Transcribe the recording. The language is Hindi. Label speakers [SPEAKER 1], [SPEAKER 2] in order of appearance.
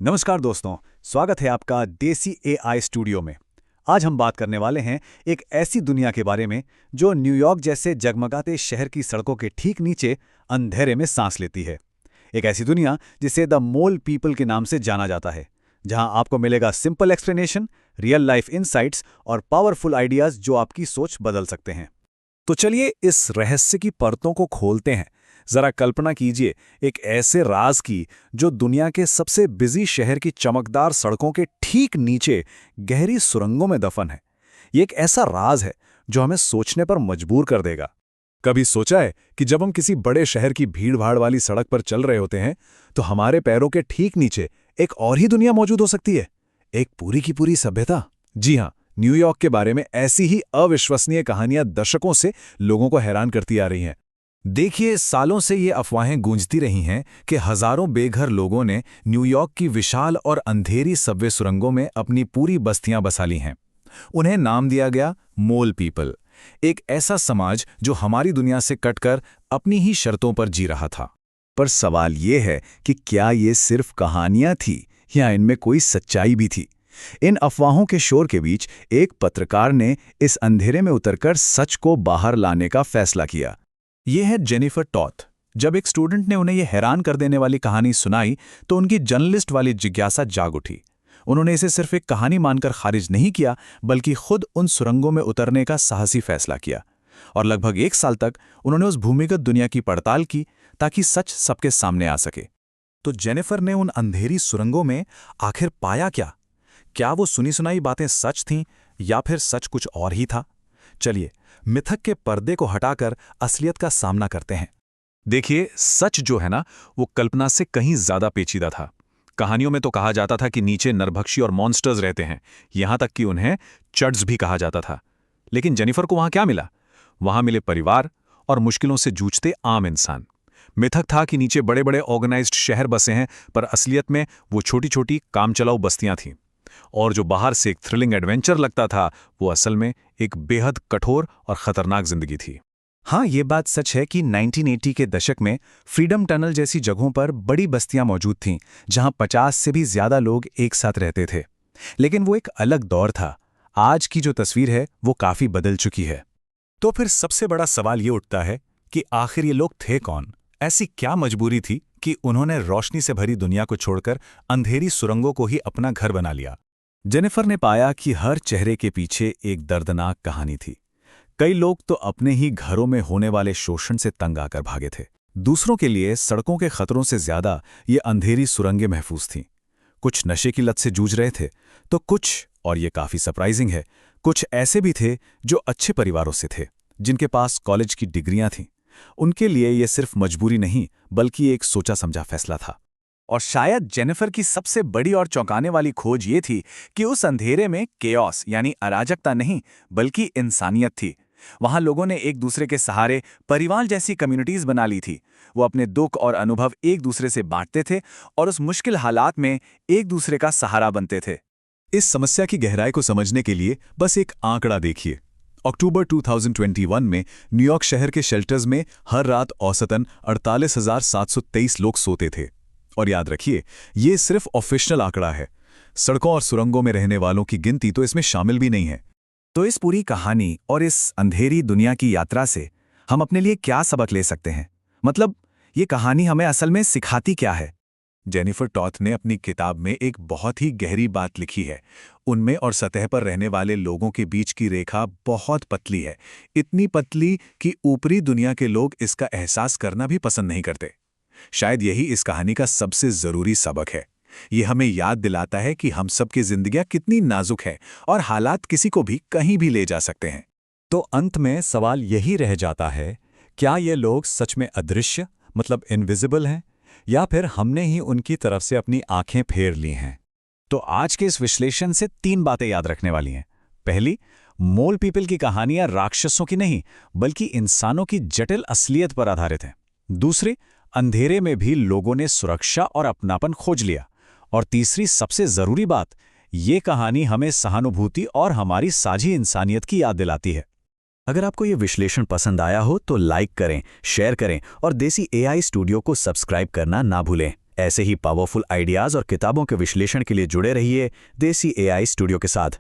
[SPEAKER 1] नमस्कार दोस्तों, स्वागत है आपका देसी एआई स्टूडियो में। आज हम बात करने वाले हैं एक ऐसी दुनिया के बारे में जो न्यूयॉर्क जैसे जगमगाते शहर की सड़कों के ठीक नीचे अंधेरे में सांस लेती है। एक ऐसी दुनिया जिसे द मोल पीपल के नाम से जाना जाता है, जहां आपको मिलेगा simple explanation, real life insights और पावरफुल आइडियाज जो आपकी सोच बदल सकते हैं।
[SPEAKER 2] तो चलिए इस रहस्य की परतों को खोलते हैं। जरा कल्पना कीजिए एक ऐसे राज की जो दुनिया के सबसे बिजी शहर की चमकदार सड़कों के ठीक नीचे गहरी सुरंगों में दफन है। ये एक ऐसा राज है जो हमें सोचने पर मजबूर कर देगा। कभी सोचा है कि जब हम किसी बड़े शहर की भीड़-भाड़ वाली सड़क पर चल रहे होते हैं तो हमारे पैरों के ठीक नीचे एक और ही दुनिया मौजूद हो सकती है, एक पूरी की पूरी सभ्यता। जी हाँ, न्यूयॉर्क के बारे में ऐसी ही अविश्वसनीय कहानियां दशकों से लोगों को हैरान करती आ रही हैं। देखिए, सालों से ये अफवाहें गूंजती रही हैं कि हजारों बेघर लोगों ने न्यूयॉर्क की विशाल और अंधेरी सबवे सुरंगों में अपनी पूरी बस्तियां बसा ली हैं। उन्हें नाम दिया गया मोल पीपल, एक ऐसा समाज जो हमारी दुनिया से कटकर अपनी ही शर्तों पर जी रहा था। पर सवाल ये है कि क्या ये सिर्फ कहानियां थी या इनमें कोई सच्चाई भी थी? इन अफवाहों के शोर के बीच एक पत्रकार ने इस अंधेरे में उतरकर सच को बाहर लाने का फैसला किया। ये है जेनिफर टॉथ। जब एक स्टूडेंट ने उन्हें यह हैरान कर देने वाली कहानी सुनाई तो उनकी जर्नलिस्ट वाली जिज्ञासा जाग उठी। उन्होंने इसे सिर्फ एक कहानी मानकर खारिज नहीं किया, बल्कि खुद उन सुरंगों में उतरने का साहसी फैसला किया। और लगभग 1 साल तक उन्होंने उस भूमिगत दुनिया की पड़ताल की ताकि सच सबके सामने आ सके। तो जेनिफर ने उन अंधेरी सुरंगों में आखिर पाया क्या? क्या वो सुनी सुनाई बातें सच थीं या फिर सच कुछ और ही था? चलिए मिथक के पर्दे को हटाकर असलियत का सामना करते हैं। देखिए, सच जो है ना, वो कल्पना से कहीं ज्यादा पेचीदा था। कहानियों में तो कहा जाता था कि नीचे नरभक्षी और मॉन्स्टर्स रहते हैं, यहां तक कि उन्हें चड्स भी कहा जाता था। लेकिन जेनिफर को वहां क्या मिला? वहां मिले परिवार और मुश्किलों से जूझते आम इंसान। मिथक था कि नीचे बड़े बड़े ऑर्गेनाइज्ड शहर बसे हैं, पर असलियत में वो छोटी छोटी कामचलाऊ बस्तियां थीं। और जो बाहर से एक थ्रिलिंग एडवेंचर लगता था, वो असल में एक बेहद कठोर और खतरनाक जिंदगी थी। हाँ, ये बात सच है कि 1980 के दशक में फ्रीडम टनल जैसी जगहों पर बड़ी बस्तियां मौजूद थीं, जहां 50 से भी ज्यादा लोग एक साथ रहते थे। लेकिन वो एक अलग दौर था। आज की जो तस्वीर है वो काफी बदल चुकी है। तो फिर सबसे बड़ा सवाल ये उठता है कि आखिर ये लोग थे कौन? ऐसी क्या मजबूरी थी कि उन्होंने रोशनी से भरी दुनिया को छोड़कर अंधेरी सुरंगों को ही अपना घर बना लिया? जेनिफर ने पाया कि हर चेहरे के पीछे एक दर्दनाक कहानी थी। कई लोग तो अपने ही घरों में होने वाले शोषण से तंग आकर भागे थे। दूसरों के लिए सड़कों के खतरों से ज्यादा ये अंधेरी सुरंगें महफूज थीं। कुछ नशे की लत से जूझ रहे थे, तो कुछ, और ये काफी सरप्राइजिंग है, कुछ ऐसे भी थे जो अच्छे परिवारों से थे, जिनके पास कॉलेज की डिग्रियां थीं। उनके लिए ये सिर्फ मजबूरी नहीं, बल्कि एक सोचा समझा फैसला था। और शायद जेनिफर की सबसे बड़ी और चौंकाने वाली खोज ये थी कि उस अंधेरे में केओस यानी अराजकता नहीं, बल्कि इंसानियत थी। वहां लोगों ने एक दूसरे के सहारे परिवार जैसी कम्युनिटीज बना ली थी। वो अपने दुख और अनुभव एक दूसरे से बांटते थे और उस मुश्किल हालात में एक दूसरे का सहारा बनते थे। इस समस्या की गहराई को समझने के लिए बस एक आंकड़ा देखिए। अक्टूबर 2021 में न्यूयॉर्क शहर के शेल्टर्स में हर रात औसतन 48,723 लोग सोते थे। और याद रखिए, ये सिर्फ ऑफिशियल आंकड़ा है। सड़कों और सुरंगों में रहने वालों की गिनती तो इसमें शामिल भी नहीं है। तो इस पूरी कहानी और इस अंधेरी दुनिया की यात्रा से हम अपने लिए क्या सबक ले सकते हैं? मतलब, ये कहानी हमें असल में सिखाती क्या है? जेनिफर टॉथ ने अपनी किताब में एक बहुत ही गहरी बात लिखी है। उनमें और सतह पर रहने वाले लोगों के बीच की रेखा बहुत पतली है, इतनी पतली कि ऊपरी दुनिया के लोग इसका एहसास करना भी पसंद नहीं करते। शायद यही इस कहानी का सबसे जरूरी सबक है। ये हमें याद दिलाता है कि हम सब की जिंदगियां कितनी नाजुक है और हालात किसी को भी कहीं भी ले जा सकते हैं। तो अंत में सवाल यही रह जाता है, क्या ये लोग सच में अदृश्य, मतलब इनविजिबल हैं, या फिर हमने ही उनकी तरफ से अपनी आंखें फेर ली हैं? तो आज के इस विश्लेषण से 3 बातें याद रखने वाली हैं। पहली, मोल पीपल की कहानियां राक्षसों की नहीं, बल्कि इंसानों की जटिल असलियत पर आधारित हैं। दूसरी, अंधेरे में भी लोगों ने सुरक्षा और अपनापन खोज लिया। और तीसरी सबसे जरूरी बात, ये कहानी हमें सहानुभूति और हमारी साझी इंसानियत की याद दिलाती है। अगर आपको ये विश्लेषण पसंद आया हो तो लाइक करें, शेयर करें और देसी एआई स्टूडियो को सब्सक्राइब करना ना भूलें।
[SPEAKER 1] ऐसे ही पावरफुल आइडियाज़ और किताबों के विश्लेषण के लिए जुड़े रहिए देसी एआई स्टूडियो के साथ।